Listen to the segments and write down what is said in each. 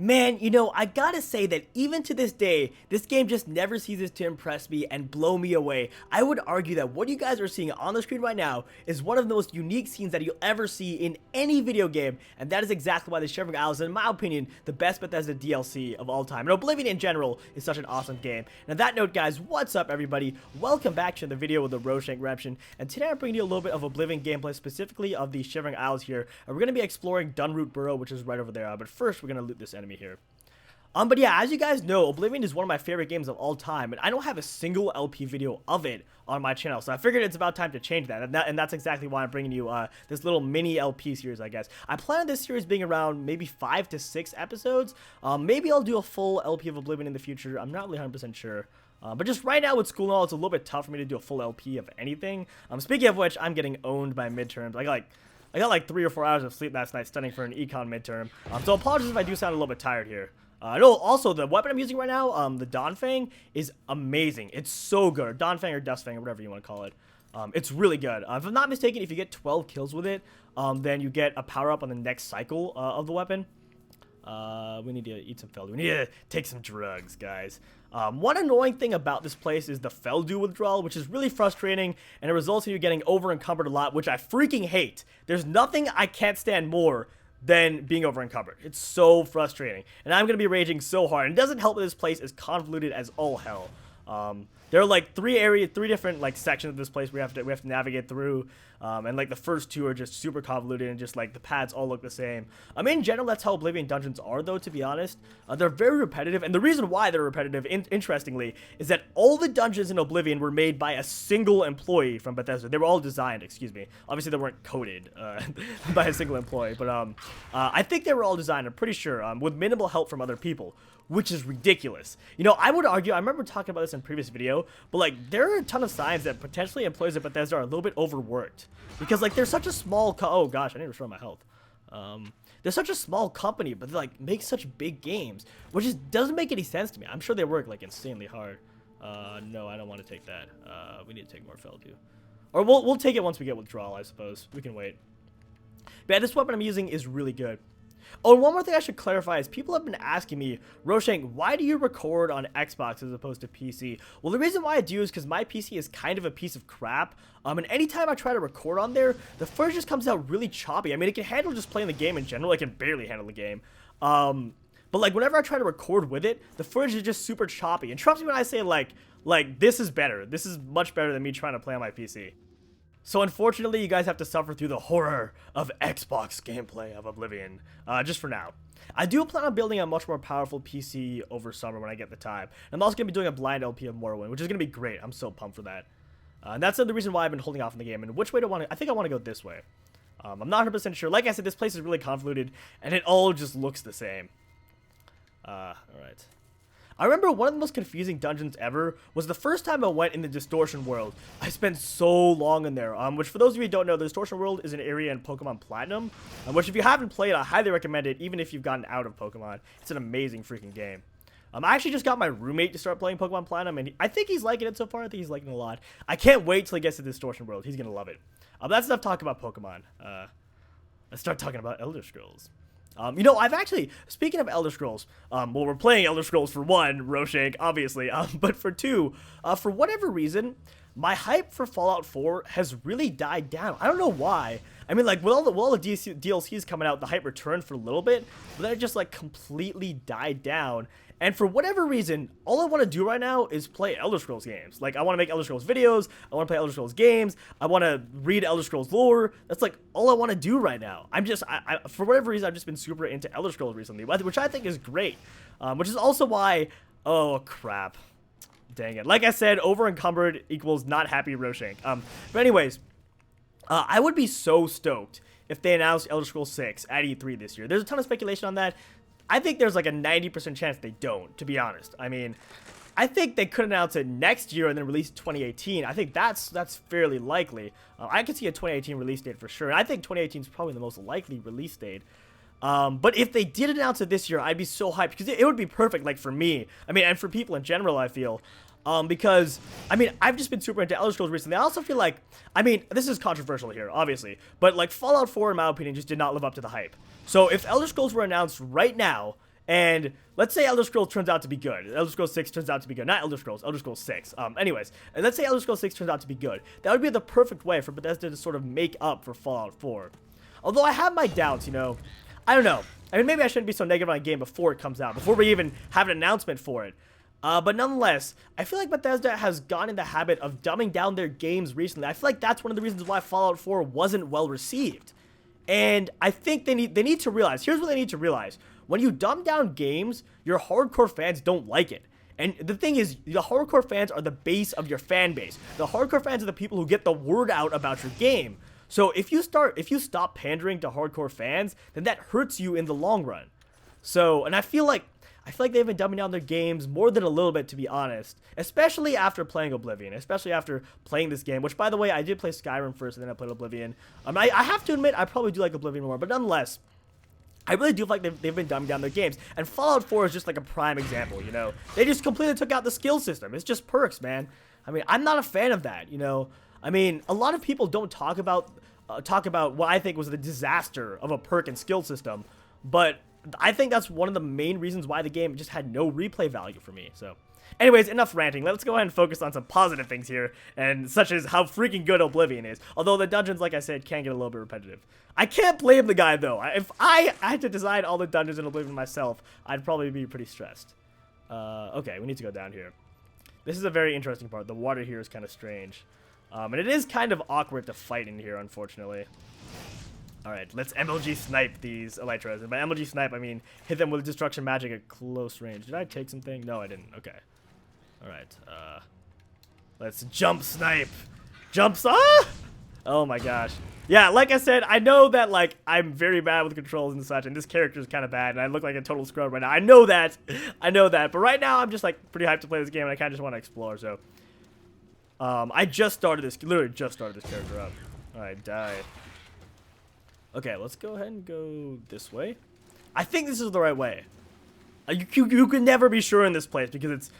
Man, I gotta say that even to this day, this game just never ceases to impress me and blow me away. I would argue that what you guys are seeing on the screen right now is one of the most unique scenes that you'll ever see in any video game, and that is exactly why the Shivering Isles is, in my opinion, the best Bethesda DLC of all time. And Oblivion in general is such an awesome game. And on that note, guys, what's up, everybody? Welcome back to the video with the Roshank Redemption, and today I'm bringing you a little bit of Oblivion gameplay, specifically of the Shivering Isles here. And we're going to be exploring Dunroot Burrow, which is right over there, but first we're going to loot this enemy here. But yeah, as you guys know, Oblivion is one of my favorite games of all time, and I don't have a single LP video of it on my channel, so I figured it's about time to change that, and that's exactly why I'm bringing you this little mini LP series, I guess. I plan on this series being around maybe 5 to 6 episodes. Maybe I'll do a full LP of Oblivion in the future. I'm not really 100% sure. But just right now with school and all, it's a little bit tough for me to do a full LP of anything. Speaking of which, I'm getting owned by midterms. I got like 3 or 4 hours of sleep last night studying for an econ midterm. So apologies if I do sound a little bit tired here. No, also, the weapon I'm using right now, the Dawnfang, is amazing. It's so good. Dawnfang or Dustfang, or whatever you want to call it. It's really good. If I'm not mistaken, if you get 12 kills with it, then you get a power-up on the next cycle of the weapon. We need to eat some Feldew. We need to take some drugs, guys. One annoying thing about this place is the Feldew withdrawal, which is really frustrating, and it results in you getting over-encumbered a lot, which I freaking hate. There's nothing I can't stand more than being over-encumbered. It's so frustrating, and I'm going to be raging so hard. And it doesn't help that this place is convoluted as all hell. There are like 3 different like sections of this place we have to navigate through, and like the first 2 are just super convoluted, and just like the paths all look the same. In general, that's how Oblivion dungeons are, though. To be honest, they're very repetitive, and the reason why they're repetitive, interestingly, is that all the dungeons in Oblivion were made by a single employee from Bethesda. They were all designed, excuse me. Obviously, they weren't coded by a single employee, but I think they were all designed. I'm pretty sure, with minimal help from other people, which is ridiculous. I would argue, I remember talking about this in a previous video, but like there are a ton of signs that potentially employees at Bethesda are a little bit overworked, because like they're such a small oh gosh, I need to restore my health. They're such a small company, but they like make such big games, which just doesn't make any sense to me. I'm sure they work like insanely hard. No, I don't want to take that. We need to take more Feldew, or we'll take it once we get withdrawal, I suppose. We can wait. But yeah, this weapon I'm using is really good. Oh, and one more thing I should clarify is people have been asking me, Roshank, why do you record on Xbox as opposed to PC? Well, the reason why I do is because my PC is kind of a piece of crap. And anytime I try to record on there, the footage just comes out really choppy. It can handle just playing the game in general. It can barely handle the game. But like whenever I try to record with it, the footage is just super choppy. And trust me when I say like this is better. This is much better than me trying to play on my PC. So unfortunately, you guys have to suffer through the horror of Xbox gameplay of Oblivion, just for now. I do plan on building a much more powerful PC over summer when I get the time. I'm also going to be doing a blind LP of Morrowind, which is going to be great. I'm so pumped for that. And that's the reason why I've been holding off on the game. And which way do I want to... I think I want to go this way. I'm not 100% sure. Like I said, this place is really convoluted, and it all just looks the same. Alright. I remember one of the most confusing dungeons ever was the first time I went in the Distortion World. I spent so long in there, which for those of you who don't know, the Distortion World is an area in Pokemon Platinum, which if you haven't played, I highly recommend it, even if you've gotten out of Pokemon. It's an amazing freaking game. I actually just got my roommate to start playing Pokemon Platinum, and I think he's liking it so far. I think he's liking it a lot. I can't wait till he gets to the Distortion World. He's going to love it. That's enough talk about Pokemon. Let's start talking about Elder Scrolls. I've actually, speaking of Elder Scrolls, well, we're playing Elder Scrolls for 1, Roshank, obviously, but for 2, for whatever reason, my hype for Fallout 4 has really died down. I don't know why. Like, with all the DLCs coming out, the hype returned for a little bit, but then it just, like, completely died down. And for whatever reason, all I want to do right now is play Elder Scrolls games. Like, I want to make Elder Scrolls videos, I want to play Elder Scrolls games, I want to read Elder Scrolls lore. That's, like, all I want to do right now. For whatever reason, I've just been super into Elder Scrolls recently, which I think is great. Which is also why... Oh, crap. Dang it. Like I said, over-encumbered equals not happy Roshank. But anyways, I would be so stoked if they announced Elder Scrolls 6 at E3 this year. There's a ton of speculation on that. I think there's like a 90% chance they don't, to be honest. I think they could announce it next year and then release 2018. I think that's fairly likely. I could see a 2018 release date for sure. And I think 2018 is probably the most likely release date. But if they did announce it this year, I'd be so hyped because it would be perfect, like for me. And for people in general, I feel. Because, I've just been super into Elder Scrolls recently. I also feel like, this is controversial here, obviously, but like Fallout 4, in my opinion, just did not live up to the hype. So if Elder Scrolls were announced right now, And let's say Elder Scrolls turns out to be good. Elder Scrolls 6 turns out to be good. Not Elder Scrolls, Elder Scrolls 6. Anyways, and let's say Elder Scrolls 6 turns out to be good. That would be the perfect way for Bethesda to sort of make up for Fallout 4. Although I have my doubts, you know. I don't know. I mean, maybe I shouldn't be so negative on a game before it comes out, before we even have an announcement for it. But nonetheless, I feel like Bethesda has gone in the habit of dumbing down their games recently. I feel like that's one of the reasons why Fallout 4 wasn't well received. And I think they need to realize, here's what they need to realize. When you dumb down games, your hardcore fans don't like it. And the thing is, the hardcore fans are the base of your fan base. The hardcore fans are the people who get the word out about your game. So if you stop pandering to hardcore fans, then that hurts you in the long run. So, and I feel like they've been dumbing down their games more than a little bit, to be honest. Especially after playing Oblivion. Especially after playing this game. Which, by the way, I did play Skyrim first and then I played Oblivion. I have to admit, I probably do like Oblivion more. But nonetheless, I really do feel like they've been dumbing down their games. And Fallout 4 is just like a prime example, you know. They just completely took out the skill system. It's just perks, man. I mean, I'm not a fan of that, you know. I mean, a lot of people don't talk about what I think was the disaster of a perk and skill system. But I think that's one of the main reasons why the game just had no replay value for me. So, anyways, enough ranting. Let's go ahead and focus on some positive things here, and such as how freaking good Oblivion is. Although the dungeons, like I said, can get a little bit repetitive. I can't blame the guy, though. If I had to design all the dungeons in Oblivion myself, I'd probably be pretty stressed. Okay, we need to go down here. This is a very interesting part. The water here is kind of strange. And it is kind of awkward to fight in here, unfortunately. Alright, let's MLG snipe these Elytras. And by MLG snipe, I mean hit them with destruction magic at close range. Did I take something? No, I didn't. Okay. Alright, let's jump snipe. Jumps. Ah! Oh my gosh. Yeah, like I said, I know that, like, I'm very bad with controls and such, and this character is kind of bad, and I look like a total scrub right now. I know that. But right now, I'm just, like, pretty hyped to play this game, and I kind of just want to explore, so. I literally just started this character up. Alright, die. Okay, let's go ahead and go this way. I think this is the right way. You can never be sure in this place, because it's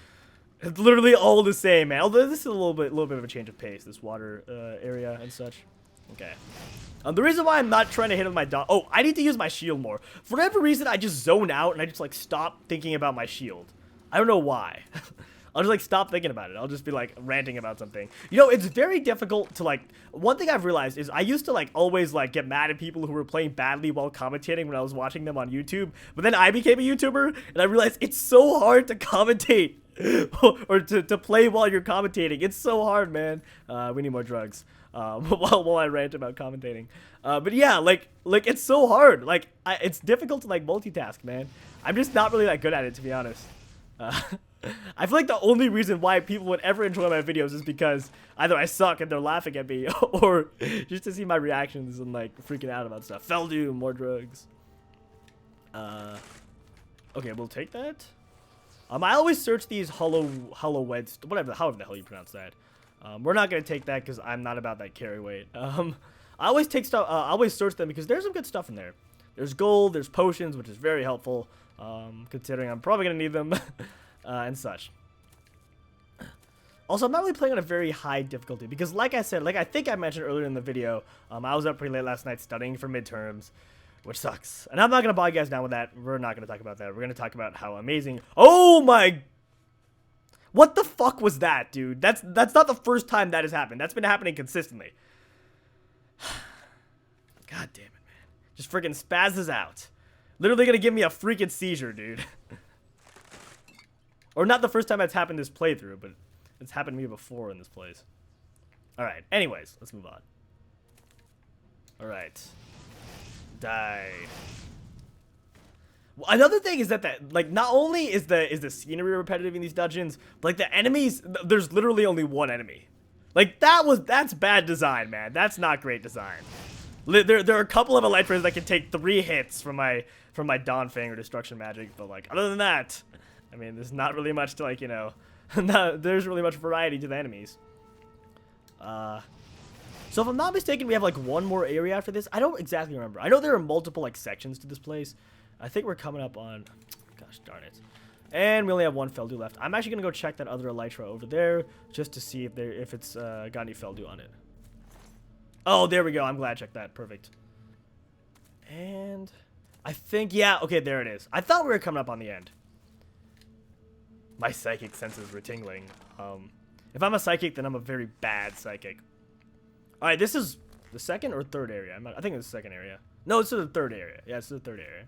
literally all the same, man. Although this is a little bit of a change of pace, this water area and such. Okay. The reason why I'm not trying to hit with my oh, I need to use my shield more. For whatever reason, I just zone out and I just like stop thinking about my shield. I don't know why. I'll just like stop thinking about it. I'll just be like ranting about something. You know, it's very difficult to like, one thing I've realized is I used to like always like get mad at people who were playing badly while commentating when I was watching them on YouTube. But then I became a YouTuber and I realized it's so hard to commentate or to play while you're commentating. It's so hard, man. We need more drugs. While I rant about commentating. But yeah, like it's so hard. Like it's difficult to like multitask, man. I'm just not really that good at it, to be honest. I feel like the only reason why people would ever enjoy my videos is because either I suck and they're laughing at me, or just to see my reactions and like freaking out about stuff. Feldoom, more drugs. Okay, we'll take that. I always search these however the hell you pronounce that. We're not gonna take that because I'm not about that carry weight. I always take stuff. I always search them because there's some good stuff in there. There's gold. There's potions, which is very helpful. Considering I'm probably gonna need them, and such. Also, I'm not really playing on a very high difficulty because, like I said, like I think I mentioned earlier in the video, I was up pretty late last night studying for midterms, which sucks. And I'm not gonna bog you guys down with that. We're not gonna talk about that. We're gonna talk about how amazing. Oh my. What the fuck was that, dude? That's not the first time that has happened. That's been happening consistently. God damn it, man. Just freaking spazzes out. Literally gonna give me a freaking seizure, dude. Or not the first time that's happened this playthrough, but it's happened to me before in this place. Alright, anyways, let's move on. Alright. Die. Another thing is that like not only is the scenery repetitive in these dungeons, but like the enemies, there's literally only one enemy. Like that's bad design, man. That's not great design. There are a couple of Elytras that can take 3 hits from my Dawnfang or Destruction Magic, but like other than that, I mean, there's not really much to like, you know, there's really much variety to the enemies. So if I'm not mistaken, we have like one more area after this. I don't exactly remember. I know there are multiple like sections to this place. I think we're coming up on, gosh darn it. And we only have one Feldu left. I'm actually going to go check that other Elytra over there just to see if it's got any Feldu on it. Oh, there we go. I'm glad I checked that. Perfect. And I think, yeah, okay, there it is. I thought we were coming up on the end. My psychic senses were tingling. If I'm a psychic, then I'm a very bad psychic. Alright, this is the second or third area. I think it's the second area. No, it's the third area. Yeah, it's the third area.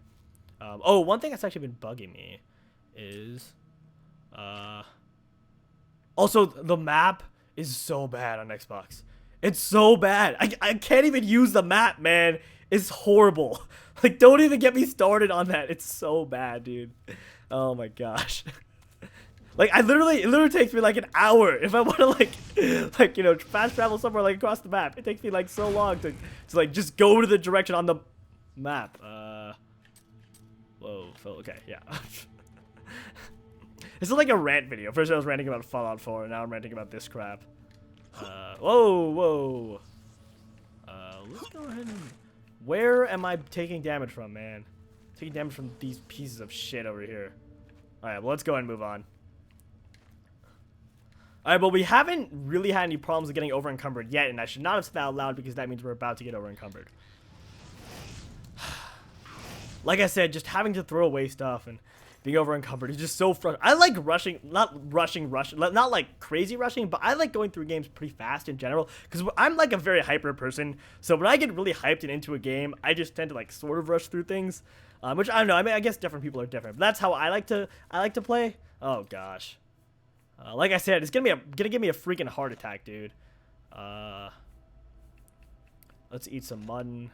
Oh, one thing that's actually been bugging me is... also, the map is so bad on Xbox. It's so bad. I can't even use the map, man. It's horrible. Like, don't even get me started on that. It's so bad, dude. Oh my gosh. Like, it literally takes me like an hour if I want to like, you know, fast travel somewhere like across the map. It takes me like so long to like just go to the direction on the map. Whoa, okay, yeah. This is like a rant video. First I was ranting about Fallout 4, and now I'm ranting about this crap. Whoa. Let's go ahead and... Where am I taking damage from, man? Taking damage from these pieces of shit over here. Alright, well, let's go ahead and move on. Alright, well, we haven't really had any problems with getting over-encumbered yet, and I should not have said that out loud because that means we're about to get over-encumbered. Like I said, just having to throw away stuff and being over-encumbered is just so frustrating. I like rushing, not like crazy rushing, but I like going through games pretty fast in general, because I'm like a very hyper person, so when I get really hyped and into a game, I just tend to like sort of rush through things, which I don't know, I mean, I guess different people are different, but that's how I like to play. Oh gosh. Like I said, it's gonna give me a freaking heart attack, dude. Let's eat some mutton,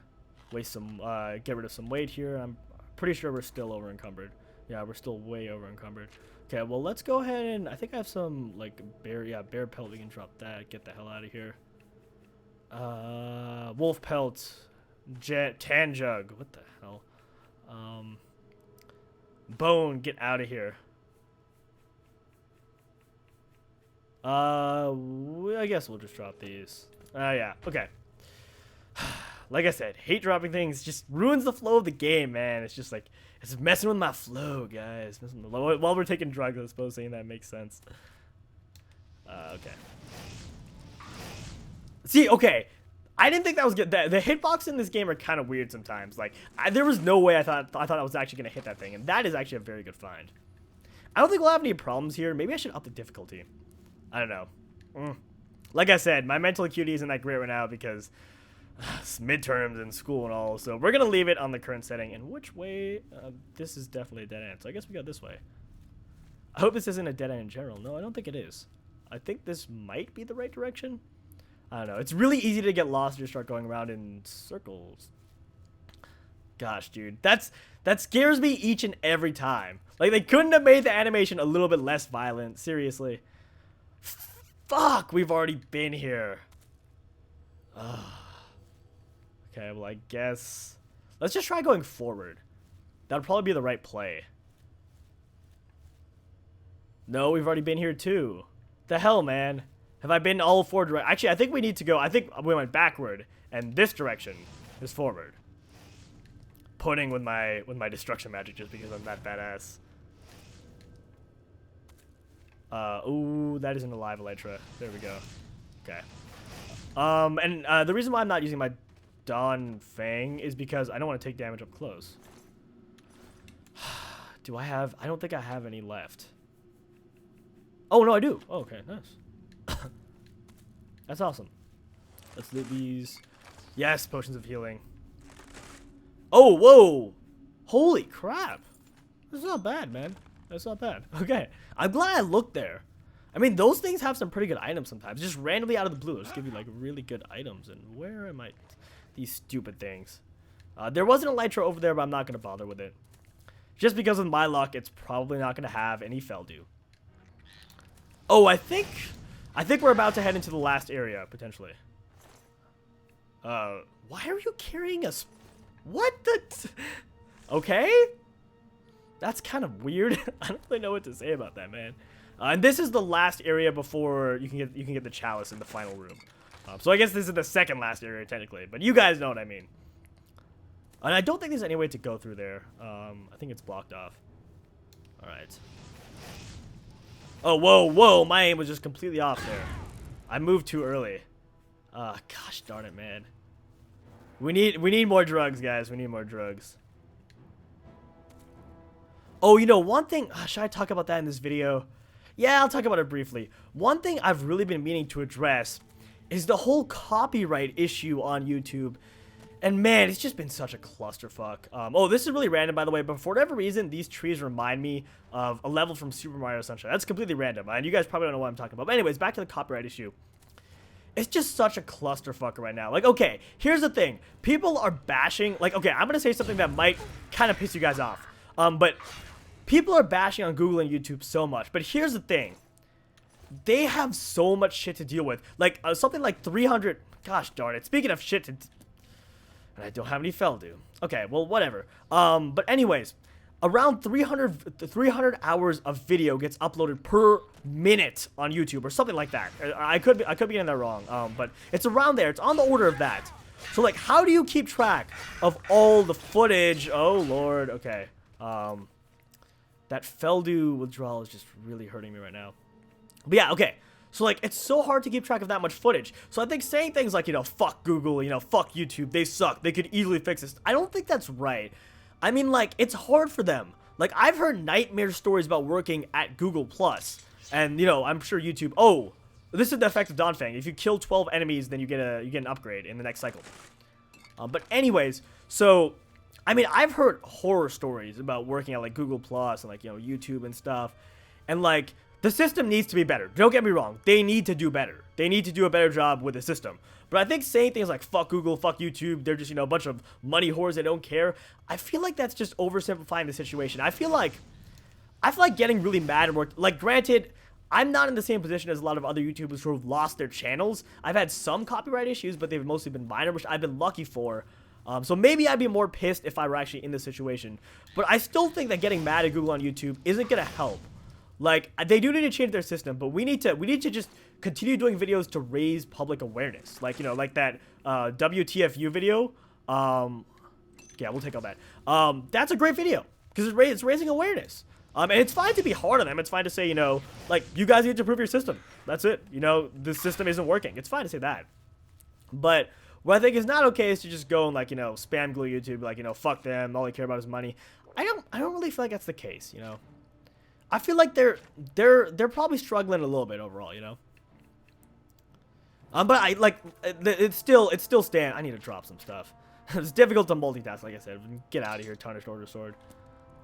get rid of some weight here. I'm pretty sure we're still over-encumbered. Yeah, we're still way over-encumbered. Okay, well, let's go ahead and... I think I have some, like, bear pelt. We can drop that. Get the hell out of here. Wolf pelt. Tan jug. What the hell? Bone, get out of here. I guess we'll just drop these. Yeah, okay. Like I said, hate dropping things. Just ruins the flow of the game, man. It's just like... It's messing with my flow, guys. While we're taking drugs, I suppose saying that makes sense. Okay. See, okay. I didn't think that was good. The hitbox in this game are kind of weird sometimes. Like, there was no way I thought I was actually going to hit that thing. And that is actually a very good find. I don't think we'll have any problems here. Maybe I should up the difficulty. I don't know. Like I said, my mental acuity isn't that great right now because... it's midterms and school and all, so we're gonna leave it on the current setting. And which way? This is definitely a dead end, so I guess we go this way. I hope this isn't a dead end in general. No, I don't think it is. I think this might be the right direction. I don't know. It's really easy to get lost and just start going around in circles. Gosh, dude, that scares me each and every time. Like, they couldn't have made the animation a little bit less violent. Seriously. Fuck, we've already been here. Ugh. Okay, well, I guess... Let's just try going forward. That would probably be the right play. No, we've already been here, too. The hell, man? Have I been all four directions? Actually, I think we need to go... I think we went backward, and this direction is forward. Pudding with my destruction magic just because I'm that badass. Ooh, that isn't a live Elytra. There we go. Okay. And the reason why I'm not using my... Dawn Fang is because I don't want to take damage up close. Do I have... I don't think I have any left. Oh, no, I do. Oh, okay, nice. That's awesome. Let's loot these. Yes, potions of healing. Oh, whoa. Holy crap. That's not bad, man. That's not bad. Okay. I'm glad I looked there. I mean, those things have some pretty good items sometimes. Just randomly out of the blue. Just give you, like, really good items. And where am I... These stupid things. There wasn't a Elytra over there, but I'm not going to bother with it. Just because of my luck, it's probably not going to have any Feldew. Oh, I think we're about to head into the last area, potentially. Why are you carrying us? What the... Okay? That's kind of weird. I don't really know what to say about that, man. And this is the last area before you can get the chalice in the final room. So I guess this is the second last area, technically. But you guys know what I mean. And I don't think there's any way to go through there. I think it's blocked off. Alright. Oh, whoa. My aim was just completely off there. I moved too early. Gosh darn it, man. We need more drugs, guys. We need more drugs. Oh, you know, one thing, should I talk about that in this video? Yeah, I'll talk about it briefly. One thing I've really been meaning to address is the whole copyright issue on YouTube. And man, it's just been such a clusterfuck. Oh, this is really random, by the way, but for whatever reason, these trees remind me of a level from Super Mario Sunshine. That's completely random, and you guys probably don't know what I'm talking about. But anyways, back to the copyright issue. It's just such a clusterfuck right now. Like, okay, here's the thing. People are bashing, like, okay, I'm gonna say something that might kind of piss you guys off. But people are bashing on Google and YouTube so much. But here's the thing. They have so much shit to deal with. Like, something like 300, gosh darn it. Speaking of shit to... And I don't have any Feldu. Okay, well, whatever. But anyways, around 300 hours of video gets uploaded per minute on YouTube or something like that. I could be getting that wrong. But it's around there. It's on the order of that. So, like, how do you keep track of all the footage? Oh, Lord. Okay. That Feldu withdrawal is just really hurting me right now. But yeah, okay. So, like, it's so hard to keep track of that much footage. So I think saying things like, you know, fuck Google, you know, fuck YouTube, they suck, they could easily fix this. I don't think that's right. I mean, like, it's hard for them. Like, I've heard nightmare stories about working at Google+. And, you know, I'm sure YouTube... Oh, this is the effect of Donfang. If you kill 12 enemies, then you get an upgrade in the next cycle. But anyways, so... I mean, I've heard horror stories about working at, like, Google+, and, like, you know, YouTube and stuff. And, like... The system needs to be better. Don't get me wrong. They need to do better. They need to do a better job with the system. But I think saying things like, fuck Google, fuck YouTube, they're just, you know, a bunch of money whores that don't care. I feel like that's just oversimplifying the situation. I feel like getting really mad and like, granted, I'm not in the same position as a lot of other YouTubers who have lost their channels. I've had some copyright issues, but they've mostly been minor, which I've been lucky for. So maybe I'd be more pissed if I were actually in this situation. But I still think that getting mad at Google on YouTube isn't going to help. Like, they do need to change their system, but we need to just continue doing videos to raise public awareness. Like, you know, like that WTFU video. Yeah, we'll take all that. That's a great video because it's raising awareness. And it's fine to be hard on them. It's fine to say, you know, like, you guys need to improve your system. That's it. You know, this system isn't working. It's fine to say that. But what I think is not okay is to just go and, like, you know, spam glue YouTube, like, you know, fuck them. All they care about is money. I don't really feel like that's the case, you know. I feel like they're probably struggling a little bit overall, you know. But I like it's still stand. I need to drop some stuff. It's difficult to multitask, like I said. Get out of here, Tarnished Order Sword.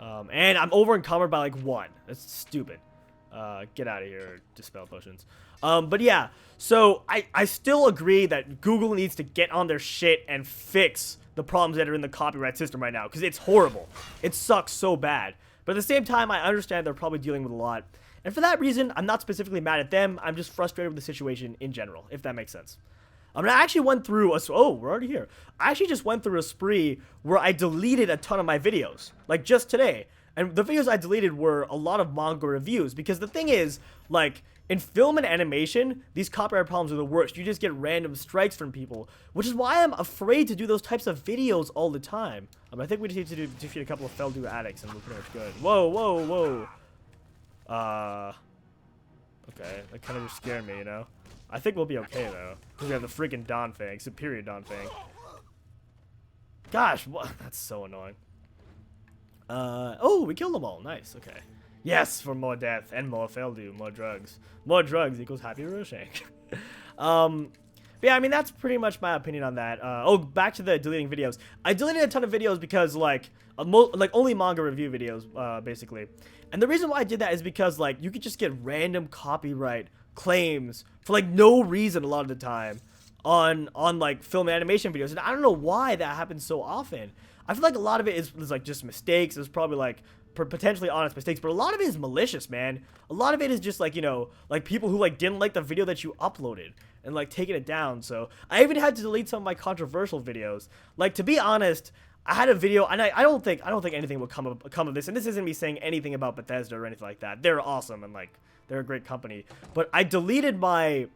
And I'm over encumbered by like 1. That's stupid. Get out of here, Dispel Potions. But yeah, so I still agree that Google needs to get on their shit and fix the problems that are in the copyright system right now, because it's horrible. It sucks so bad. But at the same time, I understand they're probably dealing with a lot. And for that reason, I'm not specifically mad at them. I'm just frustrated with the situation in general, if that makes sense. I mean, I actually went through a... Oh, we're already here. I actually just went through a spree where I deleted a ton of my videos. Like, just today. And the videos I deleted were a lot of manga reviews. Because the thing is, like, in film and animation, these copyright problems are the worst. You just get random strikes from people. Which is why I'm afraid to do those types of videos all the time. I think we just need to defeat a couple of Feldu addicts and we're pretty much good. Whoa, whoa, whoa. Okay, that kind of just scared me, you know? I think we'll be okay, though. Because we have the freaking Donfang, superior Donfang. Gosh, what? That's so annoying. Oh, we killed them all. Nice, okay. Yes, for more death and more Feldu, more drugs. More drugs equals happy Roshank. But yeah, I mean, that's pretty much my opinion on that. Oh, back to the deleting videos. I deleted a ton of videos because, like, only manga review videos, basically. And the reason why I did that is because, like, you could just get random copyright claims for, like, no reason a lot of the time on like, film and animation videos. And I don't know why that happens so often. I feel like a lot of it is like, just mistakes. It's probably, like, potentially honest mistakes, but a lot of it is malicious, man. A lot of it is just, like, you know, like, people who, like, didn't like the video that you uploaded and, like, taking it down. So I even had to delete some of my controversial videos. Like, to be honest, I had a video, and I don't think anything will come of this. And this isn't me saying anything about Bethesda or anything like that. They're awesome and, like, they're a great company. But I deleted my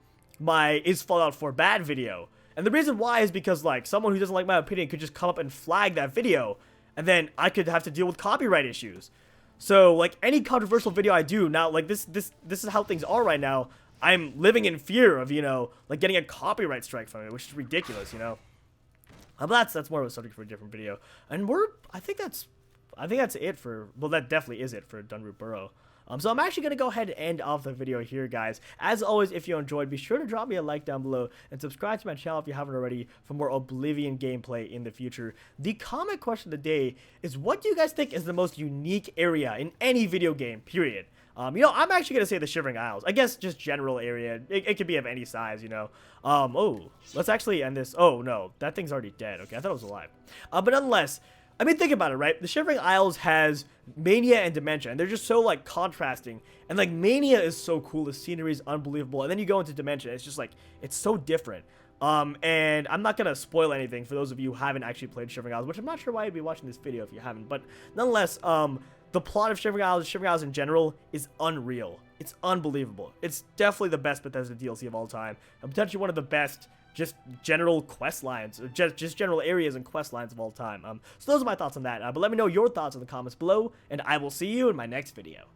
Is Fallout 4 bad video, and the reason why is because, like, someone who doesn't like my opinion could just come up and flag that video, and then I could have to deal with copyright issues. So, like, any controversial video I do now, like, this is how things are right now. I'm living in fear of, you know, like, getting a copyright strike from it, which is ridiculous, you know. But that's more of a subject for a different video. And I think that's I think that's it for, well, that definitely is it for Dunroot Burrow. So I'm actually going to go ahead and end off the video here, guys. As always, if you enjoyed, be sure to drop me a like down below and subscribe to my channel if you haven't already for more Oblivion gameplay in the future. The comment question of the day is, what do you guys think is the most unique area in any video game, period? You know, I'm actually going to say the Shivering Isles. I guess just general area. It could be of any size, you know. Oh, let's actually end this. Oh, no, that thing's already dead. Okay, I thought it was alive. But nonetheless, I mean, think about it, right? The Shivering Isles has Mania and Dementia, and they're just so, like, contrasting. And, like, Mania is so cool. The scenery is unbelievable. And then you go into Dementia, it's just, like, it's so different. And I'm not going to spoil anything for those of you who haven't actually played Shivering Isles, which I'm not sure why you'd be watching this video if you haven't. But nonetheless, the plot of Shivering Isles in general, is unreal. It's unbelievable. It's definitely the best Bethesda DLC of all time. And potentially one of the best just general quest lines, or just general areas and quest lines of all time. So those are my thoughts on that. But let me know your thoughts in the comments below, and I will see you in my next video.